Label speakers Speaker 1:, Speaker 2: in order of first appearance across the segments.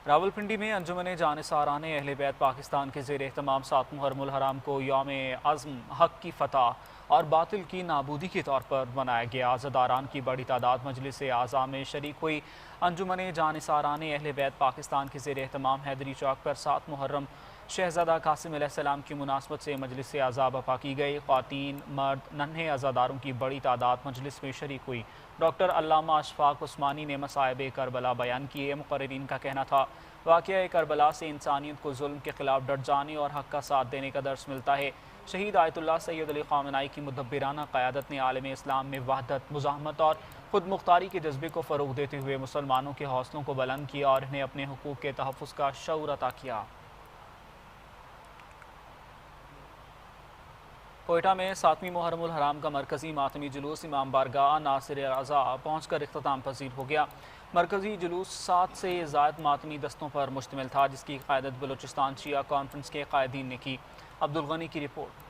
Speaker 1: راولپنڈی میں انجمن جانثاران اہل بیت پاکستان کے زیر اہتمام 7 محرم الحرام کو یوم عزم حق کی فتح اور باطل کی نابودی کے طور پر منایا گیا۔ عزاداران کی بڑی تعداد مجلس اعزاء میں شریک ہوئی۔ انجمن جانثاران اہل بیت پاکستان کے زیر اہتمام حیدری چوک پر 7 محرم شہزادہ قاسم علیہ السلام کی مناسبت سے مجلس اعزاء برپا کی گئی۔ خواتین، مرد، ننھے عزاداروں کی بڑی تعداد مجلس میں شریک ہوئی۔ ڈاکٹر علامہ اشفاق عثمانی نے مصائب کربلا بیان کیے۔ مقررین کا کہنا تھا واقعہ کربلا سے انسانیت کو ظلم کے خلاف ڈٹ جانے اور حق کا ساتھ دینے کا درس ملتا ہے۔ شہید آیت اللہ سید علی خامنہئی کی مدبرانہ قیادت نے عالم اسلام میں وحدت، مزاحمت اور خود مختاری کے جذبے کو فروغ دیتے ہوئے مسلمانوں کے حوصلوں کو بلند کیا اور انہیں اپنے حقوق کے تحفظ کا شعور عطا کیا۔ کوئٹہ میں 7ویں محرم الحرام کا مرکزی ماتمی جلوس امام بارگاہ ناصر رضا پہنچ کر اختتام پذیر ہو گیا۔ مرکزی جلوس 7 سے زائد ماتمی دستوں پر مشتمل تھا، جس کی قیادت بلوچستان شیعہ کانفرنس کے قائدین نے کی۔ عبدالغنی کی رپورٹ۔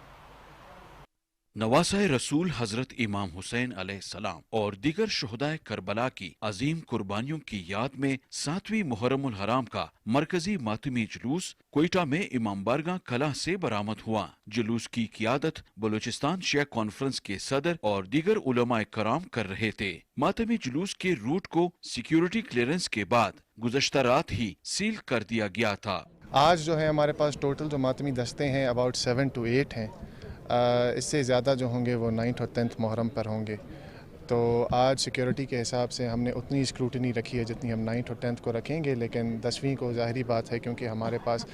Speaker 2: نواسہ رسول حضرت امام حسین علیہ السلام اور دیگر شہدائے کربلا کی عظیم قربانیوں کی یاد میں 7ویں محرم الحرام کا مرکزی ماتمی جلوس کوئٹہ میں امام بارگاہ کلاں سے برآمد ہوا۔ جلوس کی قیادت بلوچستان شیعہ کانفرنس کے صدر اور دیگر علماء کرام کر رہے تھے۔ ماتمی جلوس کے روٹ کو سیکیورٹی کلیئرنس کے بعد گزشتہ رات ہی سیل کر دیا گیا تھا۔
Speaker 3: آج جو ہے ہمارے پاس ٹوٹل جو ماتمی دستے ہیں اباؤٹ 7 to 8 ہیں۔ اس سے زیادہ جو ہوں گے وہ 9th اور 10th محرم پر ہوں گے۔ تو آج سیکیورٹی کے حساب سے ہم نے اتنی اسکروٹنی رکھی ہے جتنی ہم 9th اور 10th کو رکھیں گے، لیکن 10ویں کو ظاہری بات ہے کیونکہ ہمارے پاس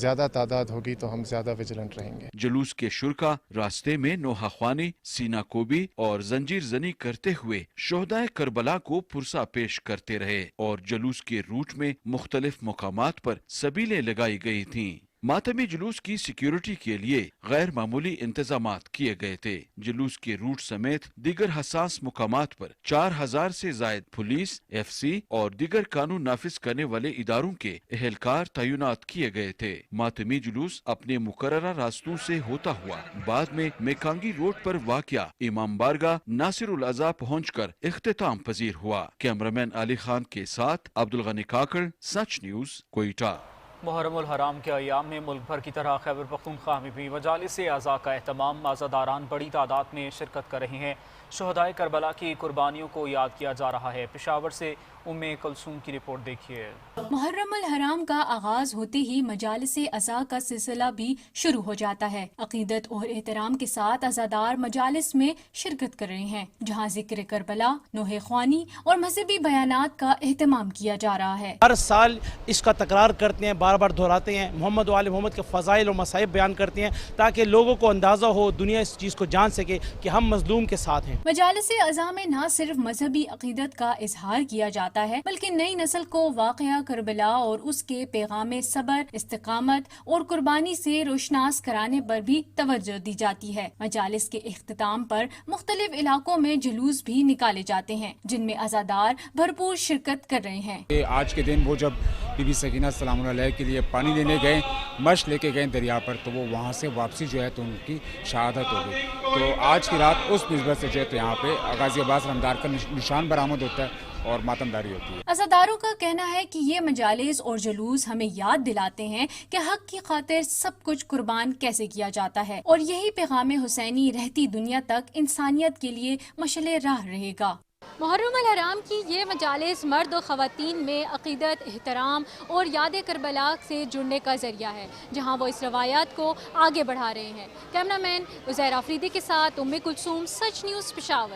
Speaker 3: زیادہ تعداد ہوگی تو ہم زیادہ ویجیلنٹ رہیں گے۔
Speaker 2: جلوس کے شرکا راستے میں نوحہ خوانی، سینہ کوبی اور زنجیر زنی کرتے ہوئے شہدائے کربلا کو پرسہ پیش کرتے رہے اور جلوس کے روٹ میں مختلف مقامات پر سبیلیں لگائی گئی تھیں۔ ماتمی جلوس کی سیکیورٹی کے لیے غیر معمولی انتظامات کیے گئے تھے۔ جلوس کے روٹ سمیت دیگر حساس مقامات پر 4000 سے زائد پولیس، FC اور دیگر قانون نافذ کرنے والے اداروں کے اہلکار تعینات کیے گئے تھے۔ ماتمی جلوس اپنے مقررہ راستوں سے ہوتا ہوا بعد میں میکانگی روڈ پر واقع امام بارگاہ ناصر العزا پہنچ کر اختتام پذیر ہوا۔ کیمرامین علی خان کے ساتھ عبدالغنی کاکڑ، سچ نیوز، کوئٹہ۔
Speaker 1: محرم الحرام کے ایام میں ملک بھر کی طرح خیبر پختونخوا میں بھی مجالس اعزاء کا اہتمام۔ عزاداران بڑی تعداد میں شرکت کر رہے ہیں۔ شہدائے کربلا کی قربانیوں کو یاد کیا جا رہا ہے۔ پشاور سے ام کلثوم کی رپورٹ دیکھیے۔
Speaker 4: محرم الحرام کا آغاز ہوتے ہی مجالس عزاء کا سلسلہ بھی شروع ہو جاتا ہے۔ عقیدت اور احترام کے ساتھ عزادار مجالس میں شرکت کر رہے ہیں، جہاں ذکر کربلا، نوحہ خوانی اور مذہبی بیانات کا اہتمام کیا جا رہا ہے۔
Speaker 5: ہر سال اس کا تکرار کرتے ہیں، بار بار دہراتے ہیں، محمد و آل محمد کے فضائل اور مصائب بیان کرتے ہیں تاکہ لوگوں کو اندازہ ہو، دنیا اس چیز کو جان سکے کہ ہم مظلوم کے ساتھ ہیں۔
Speaker 4: مجالس اعزاء میں نہ صرف مذہبی عقیدت کا اظہار کیا جاتا ہے بلکہ نئی نسل کو واقعہ کربلا اور اس کے پیغام صبر، استقامت اور قربانی سے روشناس کرانے پر بھی توجہ دی جاتی ہے۔ مجالس کے اختتام پر مختلف علاقوں میں جلوس بھی نکالے جاتے ہیں جن میں عزادار بھرپور شرکت کر رہے ہیں۔
Speaker 6: آج کے دن وہ جب بی بی سکینہ سلام اللہ علیہ کے لیے پانی لینے گئے، مشق لے کے گئے دریا پر، تو وہ وہاں سے واپسی جو ہے تو ان کی شہادت ہو گئی۔ تو آج کی رات اس نسبت سے جو ہے تو یہاں پہ غازی عباس رمدار کا نشان برآمد ہوتا ہے اور ماتمداری ہوتی ہے۔
Speaker 4: عزاداروں کا کہنا ہے کہ یہ مجالس اور جلوس ہمیں یاد دلاتے ہیں کہ حق کی خاطر سب کچھ قربان کیسے کیا جاتا ہے، اور یہی پیغام حسینی رہتی دنیا تک انسانیت کے لیے مشعل راہ رہے گا۔
Speaker 7: محرم الحرام کی یہ مجالس مرد و خواتین میں عقیدت، احترام اور یاد کربلا سے جڑنے کا ذریعہ ہے، جہاں وہ اس روایات کو آگے بڑھا رہے ہیں۔ کیمرہ مین عزیر آفریدی کے ساتھ ام کلثوم، سچ نیوز، پشاور۔